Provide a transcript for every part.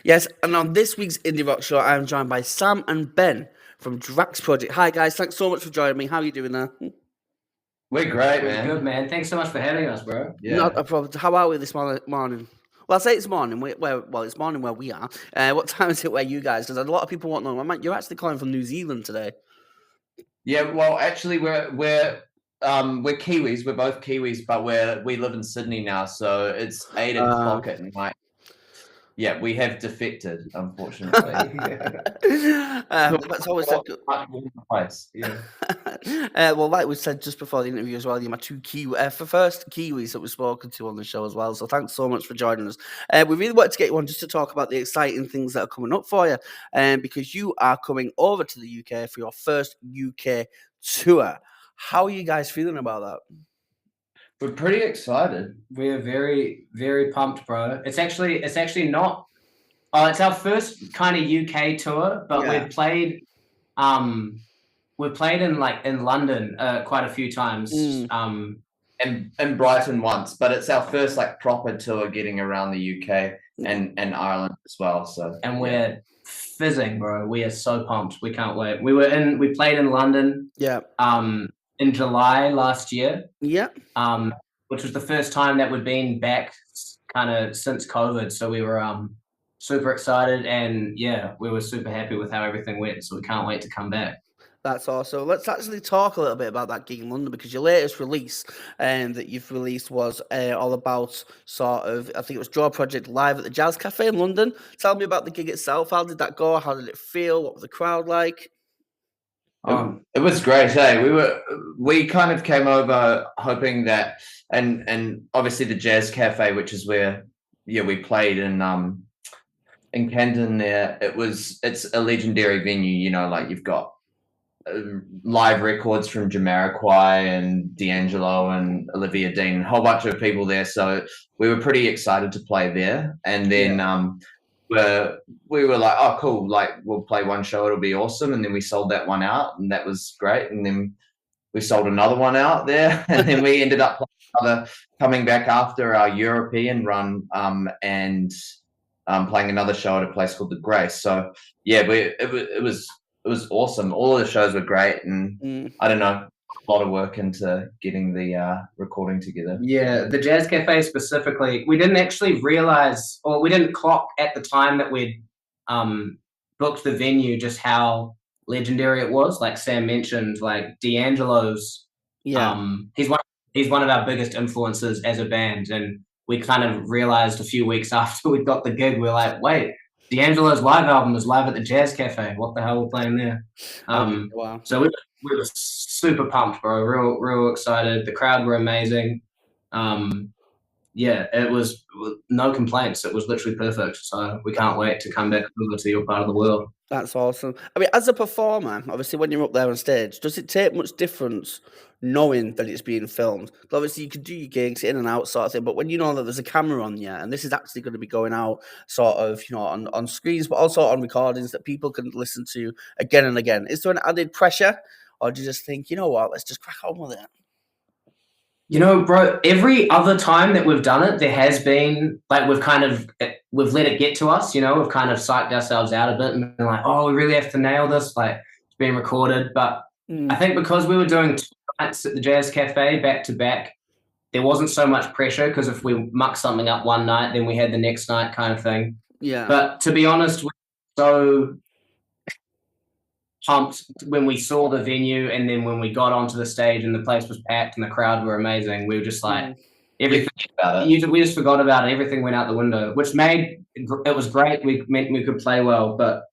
Yes, and on this week's Indie Rock Show, I am joined by Sam and Ben from Drax Projecrt. Hi guys, thanks so much for joining me. How are you doing there? We're great, We're man. good, man. Thanks so much for having us, bro. Not Yeah. a problem. How are we this morning? Well, I say it's morning. It's morning where we are. What time is it where you guys? Because a lot of people want to know. Man, you're actually calling from New Zealand today. Yeah, well, actually, we're Kiwis. We're both Kiwis, but we live in Sydney now, so it's 8 o'clock at night. Yeah, we have defected, unfortunately. That's always a good. Much warmer place. Yeah. Well, like we said just before the interview as well, you're my two first Kiwis that we've spoken to on the show as well. So thanks so much for joining us. We really wanted to get you on just to talk about the exciting things that are coming up for you, because you are coming over to the UK for your first UK tour. How are you guys feeling about that? We're pretty excited. We're very, very pumped, bro. It's actually not. It's our first kind of UK tour, but Yeah. we've played in London quite a few times. And in Brighton once, but it's our first like proper tour getting around the UK and Ireland as well. So and we're fizzing, bro. We are so pumped. We can't wait. We played in London. Yeah. In July last year. Yeah. Which was the first time that we'd been back kind of since COVID. So we were super excited, and yeah, we were super happy with how everything went. So we can't wait to come back. That's awesome. Let's actually talk a little bit about that gig in London, because your latest release that you've released was all about I think it was Drax Projecrt live at the Jazz Cafe in London. Tell me about the gig itself. How did that go? How did it feel? What was the crowd like? It was great. Hey, we kind of came over hoping that, and obviously the Jazz Cafe, which is where we played in Camden. There, it's a legendary venue. You know, like you've got live records from Jamiroquai and D'Angelo and Olivia Dean, a whole bunch of people there. So we were pretty excited to play there, and then we were like, oh, cool, like we'll play one show, it'll be awesome. And then we sold that one out, and that was great. And then we sold another one out there, and then we ended up coming back after our European run and playing another show at a place called The Grace. So yeah, it was awesome. All of the shows were great, and I don't know, a lot of work into getting the recording together. Yeah, the Jazz Cafe specifically, we didn't actually realize, or we didn't clock at the time that we'd booked the venue, just how legendary it was. Like Sam mentioned, like D'Angelo's, he's one of our biggest influences as a band, and we kind of realized a few weeks after we got the gig, we're like, wait, D'Angelo's live album is live at the Jazz Cafe. What the hell are we playing there? Wow. So we were super pumped, bro. Real excited. The crowd were amazing. Yeah, it was no complaints. It was literally perfect. So we can't wait to come back over to your part of the world. That's awesome. I mean, as a performer, obviously, when you're up there on stage, does it take much difference knowing that it's being filmed? Obviously, you can do your gigs in and out sort of thing, but when you know that there's a camera on you, and this is actually going to be going out sort of, on screens, but also on recordings that people can listen to again and again, is there an added pressure? Or do you just think, you know what, let's just crack on with it? You know, bro, every other time that we've done it, there has been, like, we've let it get to us, we've kind of psyched ourselves out a bit and been like, oh, we really have to nail this, like, it's being recorded. But I think because we were doing 2 nights at the Jazz Cafe back to back, there wasn't so much pressure, because if we muck something up one night, then we had the next night kind of thing. Yeah. But to be honest, we're so pumped when we saw the venue, and then when we got onto the stage and the place was packed and the crowd were amazing, we were just like, everything about it. We just forgot about it. Everything went out the window, which made it was great. We meant we could play well, but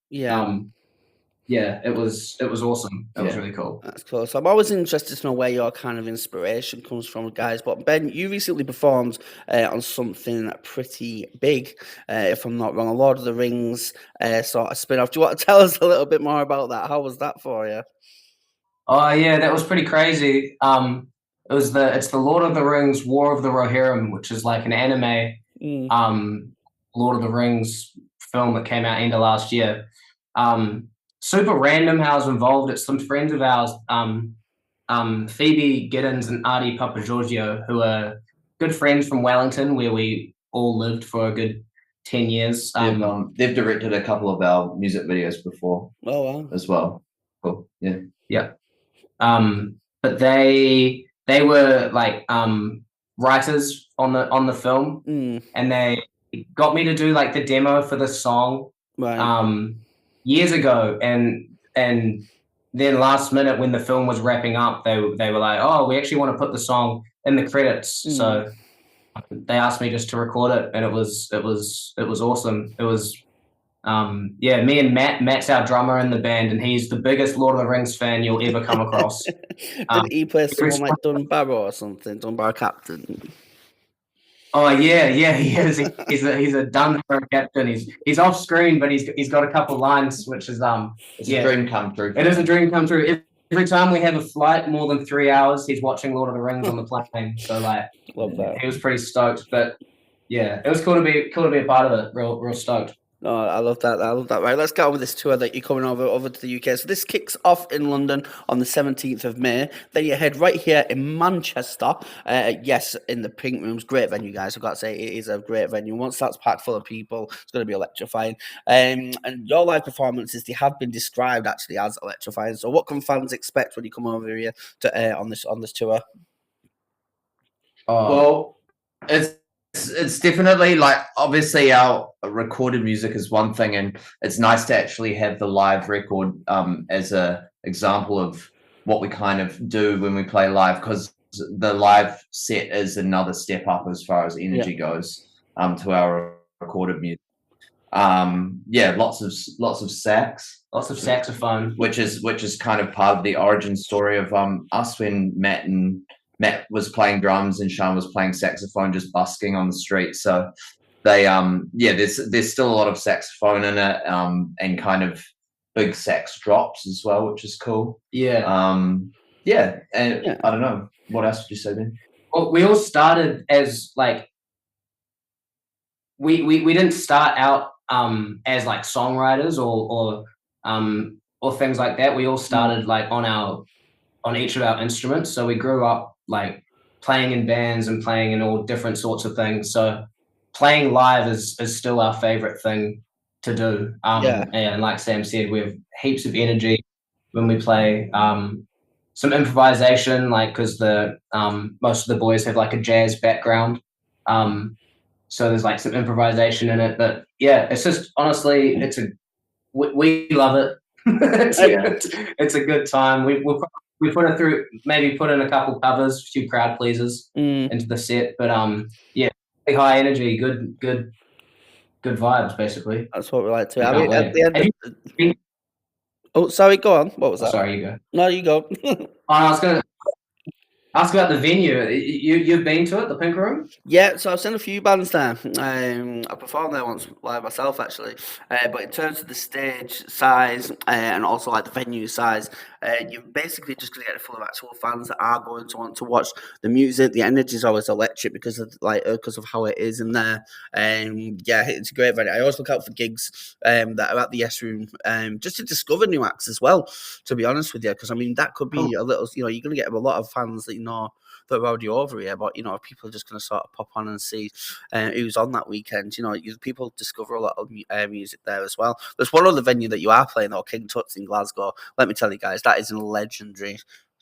it was awesome. It was really cool. That's cool. So I'm always interested to know where your kind of inspiration comes from, guys. But Ben, you recently performed on something pretty big, if I'm not wrong, a Lord of the Rings sort of spin-off. Do you want to tell us a little bit more about that? How was that for you? Oh yeah, that was pretty crazy. It's the Lord of the Rings War of the Rohirrim, which is like an anime Lord of the Rings film that came out end of last year. Super random how I was involved. It's some friends of ours, Phoebe Giddens and Artie Papagiorgio, who are good friends from Wellington, where we all lived for a good 10 years. They've directed a couple of our music videos before. Oh wow. As well. Cool. Yeah. Yeah. But they were like writers on the film, and they got me to do like the demo for the song years ago, and then last minute when the film was wrapping up, they were like, oh, we actually want to put the song in the credits. So they asked me just to record it, and it was awesome. It was me and Matt's our drummer in the band, and he's the biggest Lord of the Rings fan you'll ever come across. Did he play someone like Dunbar or something? Dunbar Captain? Oh yeah, he is. He's a Dunbar captain. He's off screen, but he's got a couple lines, which is it's a dream come true. It is a dream come true. Every time we have a flight more than 3 hours, he's watching Lord of the Rings on the plane. So like, love that. He was pretty stoked, but yeah, it was cool to be a part of it. Real stoked. Oh, I love that. Right, let's get on with this tour that you're coming over to the UK. So this kicks off in London on the 17th of May. Then you head right here in Manchester. Yes, in the Pink Rooms. Great venue, guys. I've got to say, it is a great venue. Once that's packed full of people, it's going to be electrifying. And your live performances, they have been described actually as electrifying. So what can fans expect when you come over here to on this tour? Well, it's definitely like, obviously our recorded music is one thing, and it's nice to actually have the live record as a example of what we kind of do when we play live, because the live set is another step up as far as energy goes to our recorded music. Lots of sax, lots of saxophone, which is kind of part of the origin story of us, when Matt was playing drums and Sean was playing saxophone, just busking on the street. So they there's still a lot of saxophone in it, and kind of big sax drops as well, which is cool. I don't know, what else would you say then? Well, we all started as like we didn't start out as like songwriters or things like that. We all started like on each of our instruments. So we grew up like playing in bands and playing in all different sorts of things. So playing live is still our favorite thing to do. And like Sam said, we have heaps of energy when we play. Some improvisation, like, because the most of the boys have like a jazz background. So there's like some improvisation in it. But yeah, it's just honestly, we love it. It's a good time. We put it through, maybe put in a couple covers, a few crowd pleasers into the set, but really high energy, good vibes, basically. That's what we like to. I mean, at the end. Oh, sorry. Go on. What was that? Sorry, you go. No, you go. I was gonna ask about the venue. You've been to it, the Pink Room? Yeah, so I've seen a few bands there. I performed there once live myself, actually. But in terms of the stage size and also like the venue size, you're basically just going to get full of actual fans that are going to want to watch the music. The energy is always electric because of how it is in there. It's a great venue. I always look out for gigs that are at the Yes Room, just to discover new acts as well. To be honest with you, because I mean that could be a little. You're going to get a lot of fans that that are already over here, but if people are just going to sort of pop on and see who's on that weekend, people discover a lot of music there as well. There's one other venue that you are playing, though, King Tut's in Glasgow. Let me tell you guys, that is a legendary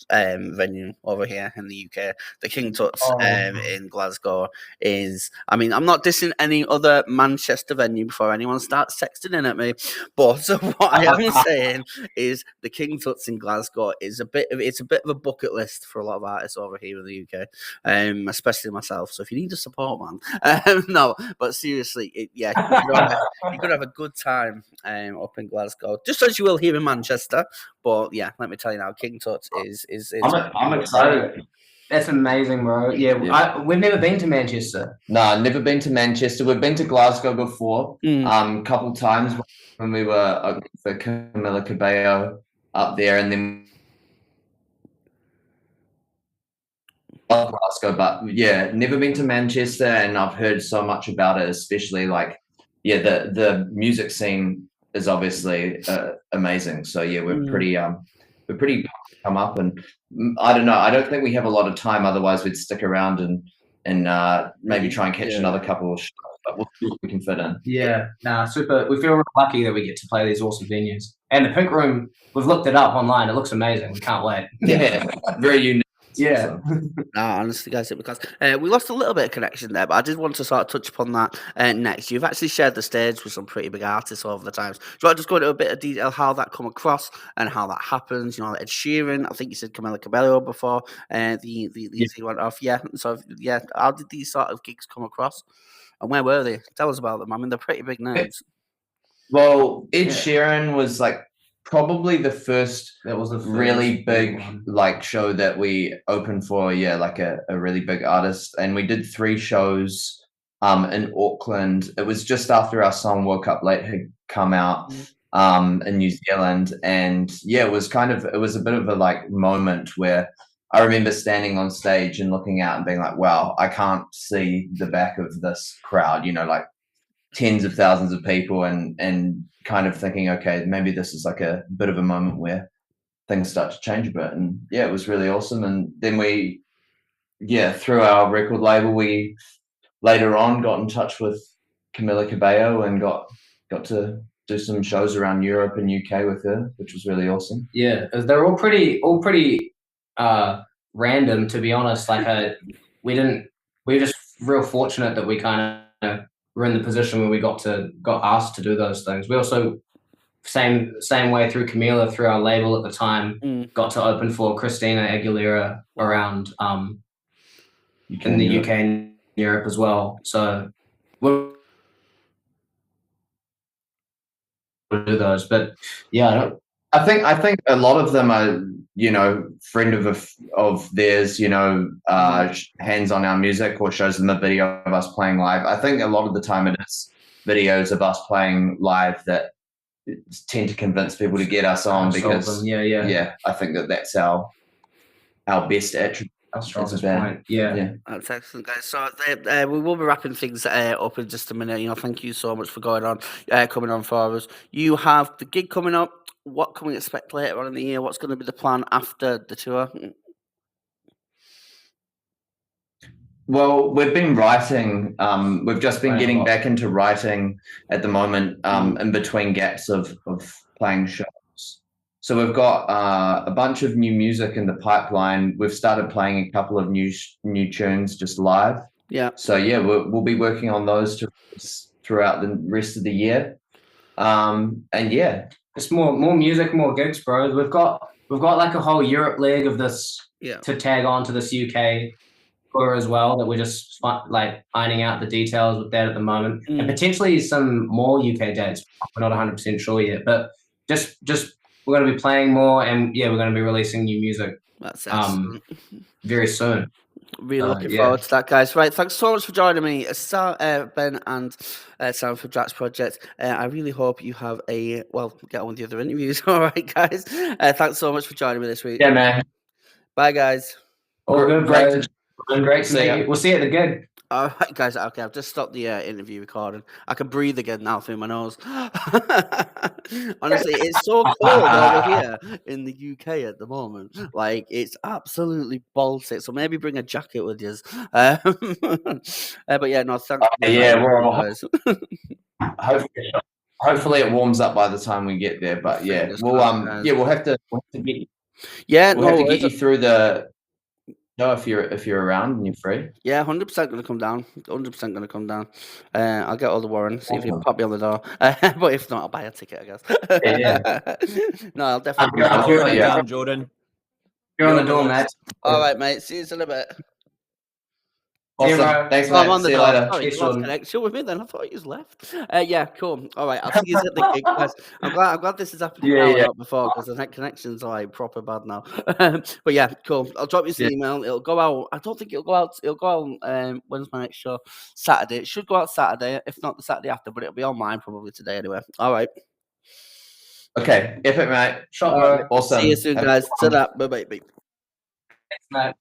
venue over here in the UK. The King Tut's in Glasgow is, I mean, I'm not dissing any other Manchester venue before anyone starts texting in at me, but what I am saying is the King Tut's in Glasgow is a bit of a bucket list for a lot of artists over here in the UK, especially myself. So if you need a support man, no, but seriously, you're gonna have a good time up in Glasgow, just as you will here in Manchester. But yeah, let me tell you now, King Tut's is. I'm excited. That's amazing, bro. Yeah. We've never been to Manchester. No, never been to Manchester. We've been to Glasgow before, a couple times when we were for Camilla Cabello up there, and then Glasgow. But yeah, never been to Manchester, and I've heard so much about it, especially like the music scene is obviously amazing. So yeah, we're pretty pumped to come up, and I don't know. I don't think we have a lot of time. Otherwise, we'd stick around and maybe try and catch Yeah. another couple of shows, but we'll see what we can fit in. Yeah, super. We feel real lucky that we get to play these awesome venues. And the Pink Room, we've looked it up online. It looks amazing. We can't wait. Yeah, very unique. Yeah. No, honestly, guys, because we lost a little bit of connection there, but I did want to sort of touch upon that next. You've actually shared the stage with some pretty big artists over the times. Do you want to just go into a bit of detail how that come across and how that happens? You know, Ed Sheeran, I think you said Camila Cabello before the thing went off. Yeah, so yeah, how did these sort of gigs come across, and where were they? Tell us about them. I mean, they're pretty big names. Well, Ed Sheeran was like probably the first really big like show that we opened for, like a really big artist, and we did 3 shows in Auckland. It was just after our song Woke Up Late had come out in New Zealand, and it was a bit of a like moment where I remember standing on stage and looking out and being like, wow, I can't see the back of this crowd, like tens of thousands of people, and kind of thinking, okay, maybe this is like a bit of a moment where things start to change a bit. And it was really awesome. And then we through our record label, we later on got in touch with Camila Cabello and got to do some shows around Europe and UK with her, which was really awesome. Yeah, they're all pretty random, to be honest. Like we're just real fortunate that we kind of were in the position where we got asked to do those things. We also same way through Camila, through our label at the time, got to open for Christina Aguilera around in the UK and Europe as well. So we'll do those, but I think a lot of them are, friend of theirs, hands on our music or shows them a video of us playing live. I think a lot of the time it is videos of us playing live that tend to convince people to get us on, because I think that's our best attribute. Our strongest point. Yeah. That's excellent, guys. So we will be wrapping things up in just a minute. Thank you so much for coming on for us. You have the gig coming up. What can we expect later on in the year? What's going to be the plan after the tour? Well, we've been writing. We've just been getting back into writing at the moment, in between gaps of playing shows. So we've got a bunch of new music in the pipeline. We've started playing a couple of new tunes just live. Yeah. So we'll be working on those throughout the rest of the year. It's more music, more gigs, bro. We've got like a whole Europe leg of this to tag on to this UK tour as well, that we're just like ironing out the details with that at the moment, and potentially some more UK dates. We're not 100% sure yet, but just we're going to be playing more, and we're going to be releasing new music. That's excellent. Very soon. Really looking forward to that, guys. Right, thanks so much for joining me, Ben and Sam from Drax Projecrt. I really hope you have get on with the other interviews. All right, guys. Thanks so much for joining me this week. Yeah, man. Bye, guys. All good, great to meet you. We'll see you at the gig. All right, guys. Okay, I've just stopped the interview recording. I can breathe again now through my nose. Honestly, it's so cold over here in the UK at the moment. Like, it's absolutely Baltic. So maybe bring a jacket with you. But thanks. We're all hopefully it warms up by the time we get there. But we'll have to get you. We'll have to get you through the. No, if you're around and you're free. Yeah, 100% going to come down. 100% going to come down. I'll get all the Warren, see if you pop me on the door. But if not, I'll buy a ticket, I guess. No, I'll definitely. Down, Jordan. You're on the door, mate. All right, mate. See you in a bit. Awesome. Thanks, mate. I'm on the see you door. later. Sorry, you lost connection with me then. I thought you was left. Yeah, cool. All right, I'll see you at the gig, guys. I'm glad this is happening now and not before, because the connections are like proper bad now. But yeah, cool. I'll drop you an email. It'll go out. I don't think it'll go out. It'll go out. When's my next show? Saturday. It should go out Saturday, if not the Saturday after, but it'll be online probably today anyway. All right. Okay, epic, mate. Shot, awesome. See you soon, guys. Ta-da. Bye-bye. Thanks, mate.